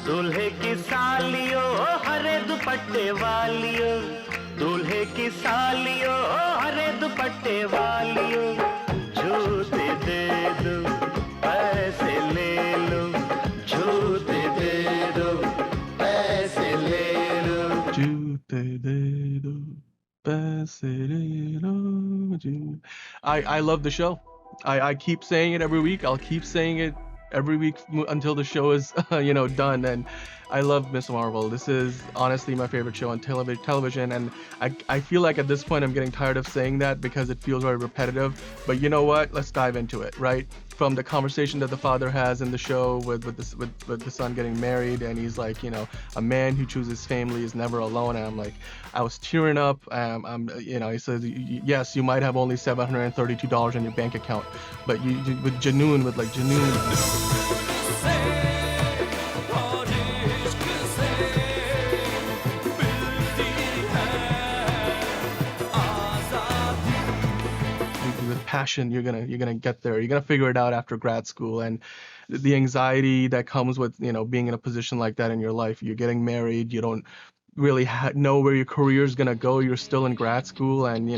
दूल्हे की सालियो हरे दुपट्टे वालियो दूल्हे की सालियो हरे दुपट्टे वालियो जूते दे दो पैसे ले लो जूते दे दो पैसे ले लो जूते दे दो पैसे ले लो I love the show. I keep saying it every week. I'll keep saying it every week until the show is done. And I love Miss Marvel. This is honestly my favorite show on television, and I feel like at this point I'm getting tired of saying that because it feels very repetitive. But you know what, let's dive into it. Right, from the conversation that the father has in the show with the son getting married, and he's like, a man who chooses family is never alone. And I'm like, I was tearing up. He says, yes, you might have only $732 in your bank account, but you with Janoon, with like Janoon. With passion, you're gonna get there. You're gonna figure it out after grad school, and the anxiety that comes with being in a position like that in your life. You're getting married. You don't really know where your career is gonna go. You're still in grad school, and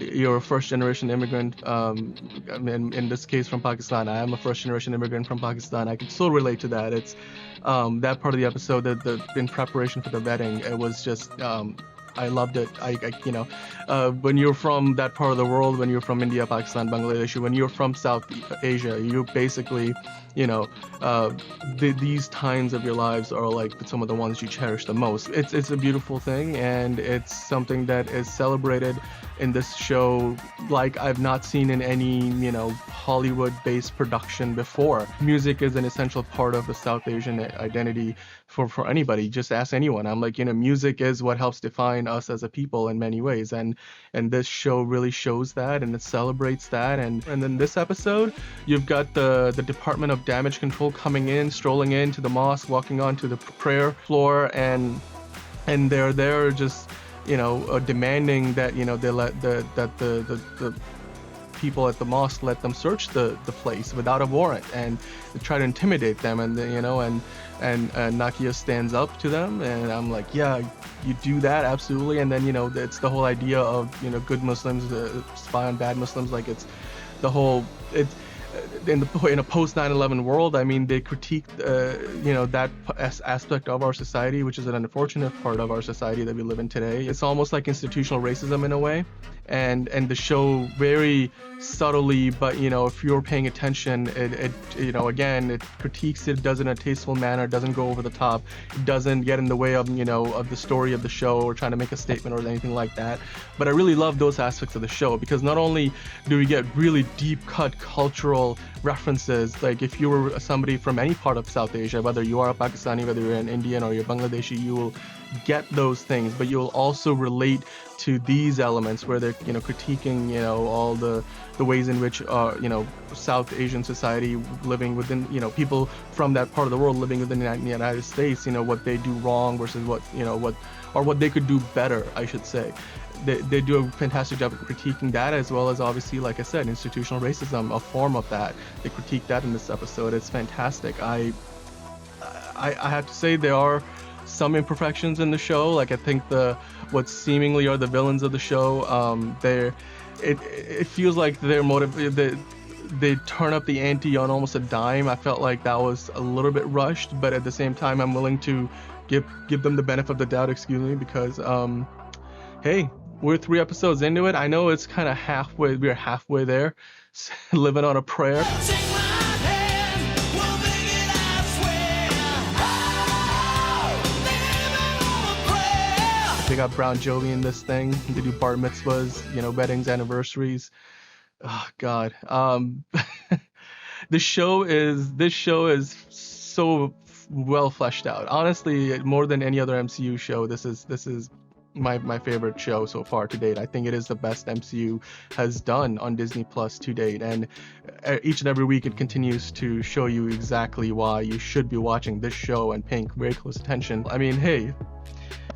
you're a first generation immigrant. In this case from Pakistan. I am a first generation immigrant from Pakistan. I can still relate to that. It's that part of the episode that in preparation for the wedding, it was just I loved it. When you're from that part of the world, when you're from India, Pakistan, Bangladesh, when you're from South Asia, you basically, these times of your lives are like some of the ones you cherish the most. It's a beautiful thing, and it's something that is celebrated in this show like I've not seen in any, Hollywood-based production before. Music is an essential part of the South Asian identity for anybody. Just ask anyone. I'm like, music is what helps define us as a people in many ways, and this show really shows that, and it celebrates that. And then this episode, you've got the Department of Damage Control coming in, strolling into the mosque, walking onto the prayer floor, and they're there just demanding that they let the people at the mosque let them search the place without a warrant, and they try to intimidate them, and Nakia stands up to them, and I'm like, yeah, you do that, absolutely. And then it's the whole idea of good Muslims spy on bad Muslims. Like it's the whole in a post 9/11 world. I mean, they critique that aspect of our society, which is an unfortunate part of our society that we live in today. It's almost like institutional racism in a way, and the show very subtly, but if you're paying attention, it again, it critiques it, does it in a tasteful manner, doesn't go over the top, it doesn't get in the way of of the story of the show or trying to make a statement or anything like that. But I really love those aspects of the show, because not only do we get really deep cut cultural references, like if you were somebody from any part of South Asia, whether you are a Pakistani, whether you're an Indian or you're Bangladeshi, you will get those things, but you'll also relate to these elements where they're critiquing all the ways in which South Asian society living within people from that part of the world living within the United States, what they do wrong versus what they could do better, I should say. They do a fantastic job of critiquing that, as well as obviously, like I said, institutional racism, a form of that. They critique that in this episode. It's fantastic. I have to say there are some imperfections in the show. Like I think what seemingly are the villains of the show, it feels like their motive, they turn up the ante on almost a dime. I felt like that was a little bit rushed, but at the same time, I'm willing to give them the benefit of the doubt, because hey, we're 3 episodes into it. I know it's kind of halfway. We're halfway there, living on a prayer. They got Brown Jovi in this thing. They do bar mitzvahs, weddings, anniversaries. Oh God. This show is so well fleshed out. Honestly, more than any other MCU show, this is my favorite show so far to date. I think it is the best MCU has done on Disney Plus to date, and each and every week it continues to show you exactly why you should be watching this show and paying very close attention. I mean, hey,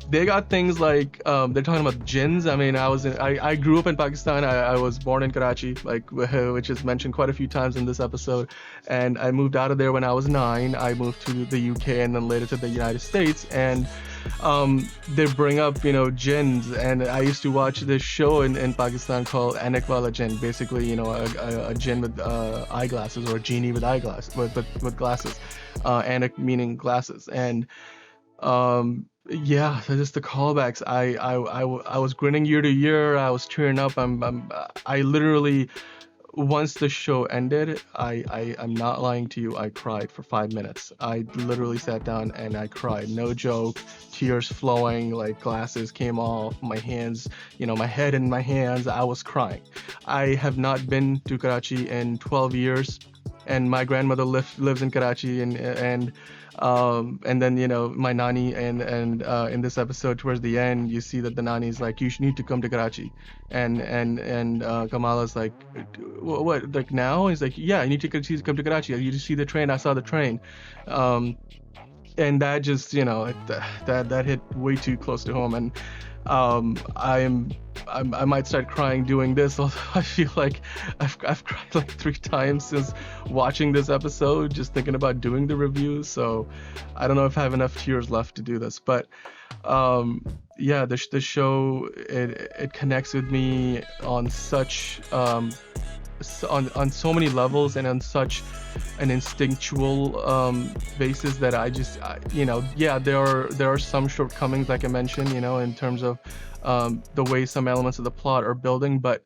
they got things like they're talking about jinns. I mean, I grew up in Pakistan. I was born in Karachi, like which is mentioned quite a few times in this episode, and I moved out of there when I was 9. I moved to the UK and then later to the United States, and they bring up, you know, jinns, and I used to watch this show in Pakistan called Anak Wala Jinn, basically, you know, a jinn with eyeglasses, or a genie with eyeglasses, with glasses, Anak meaning glasses, and yeah, so just the callbacks. I was grinning ear to ear. I was tearing up. I literally, once the show ended, I'm not lying to you, I cried for 5 minutes. I literally sat down and I cried. No joke. Tears flowing, like glasses came off, my hands, you know, my head in my hands. I was crying. I have not been to Karachi in 12 years, and my grandmother lives in Karachi, and then, you know, my nani, and in this episode towards the end, you see that the nani's like, you need to come to Karachi, and Kamala's like, what, like now? He's like, yeah, you need to come to Karachi. You just see the train. I saw the train, and that just, you know, that hit way too close to home, and I might start crying doing this, although I feel like I've cried like 3 times since watching this episode, just thinking about doing the review. So I don't know if I have enough tears left to do this, but yeah, the show, it connects with me on such on so many levels, and on such an instinctual basis, that you know, yeah, there are some shortcomings, like I mentioned, you know, in terms of the way some elements of the plot are building, but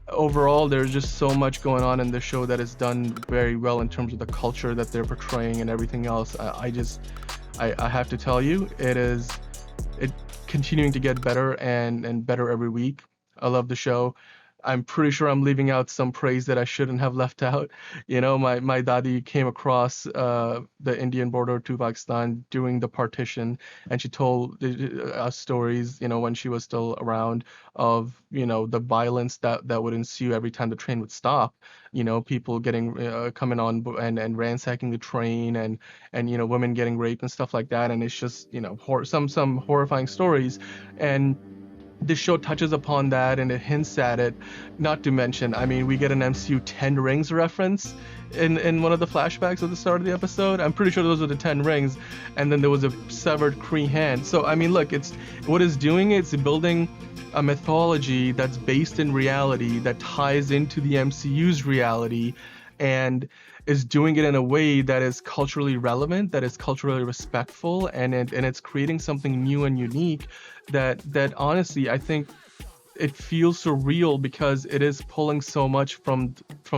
overall there's just so much going on in the show that is done very well in terms of the culture that they're portraying and everything else. I have to tell you, it continuing to get better and better every week. I love the show. I'm pretty sure I'm leaving out some praise that I shouldn't have left out. You know, my dadi came across the Indian border to Pakistan during the partition, and she told us stories, you know, when she was still around, of, you know, the violence that would ensue every time the train would stop. You know, people getting coming on and ransacking the train, and you know, women getting raped and stuff like that. And it's just, you know, some horrifying stories, and this show touches upon that and it hints at it. Not to mention, I mean, we get an MCU 10 Rings reference in one of the flashbacks at the start of the episode. I'm pretty sure those are the 10 rings, and then there was a severed Kree hand. So I mean, look, it's building a mythology that's based in reality, that ties into the MCU's reality, and is doing it in a way that is culturally relevant, that is culturally respectful, and it's creating something new and unique that honestly, I think it feels so real, because it is pulling so much from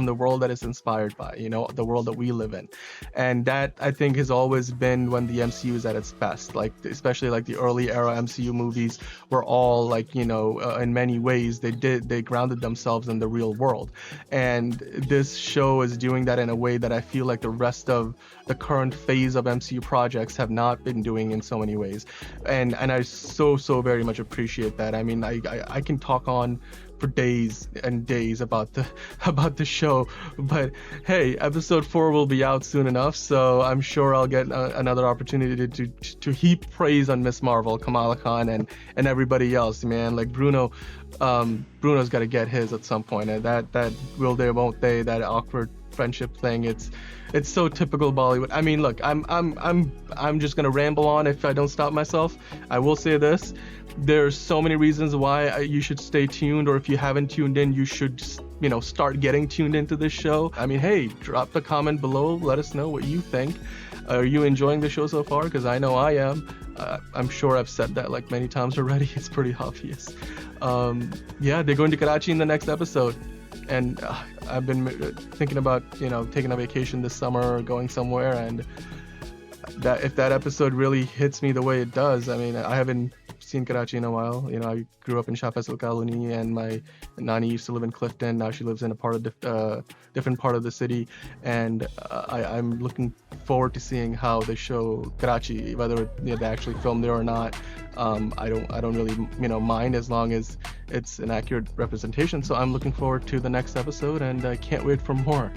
the world that it's inspired by, you know, the world that we live in. And that, I think, has always been when the MCU is at its best. Like, especially like the early era MCU movies were all like, you know, in many ways they grounded themselves in the real world. And this show is doing that in a way that I feel like the rest of the current phase of MCU projects have not been doing in so many ways. And I so very much appreciate that. I mean, I can talk on for days and days about the show, but hey, episode 4 will be out soon enough, so I'm sure I'll get another opportunity to heap praise on Miss Marvel, Kamala Khan, and everybody else, man. Like Bruno's got to get his at some point, and that will they won't they, that awkward friendship thing, it's so typical Bollywood. I mean, look, I'm just gonna ramble on if I don't stop myself. I will say this: there's so many reasons why you should stay tuned, or if you haven't tuned in, you should, you know, start getting tuned into this show. I mean, hey, drop the comment below, let us know what you think. Are you enjoying the show so far? Because I know I am. I'm sure I've said that like many times already. It's pretty obvious. Yeah, they're going to Karachi in the next episode, and I've been thinking about, you know, taking a vacation this summer or going somewhere, and that if that episode really hits me the way it does, I mean, I haven't seen Karachi in a while. You know, I grew up in Shah Faisal Colony, and my nani used to live in Clifton. Now she lives in a part of different part of the city, and I'm looking forward to seeing how they show Karachi, whether they actually film there or not. I don't really, you know, mind, as long as it's an accurate representation. So I'm looking forward to the next episode, and I can't wait for more.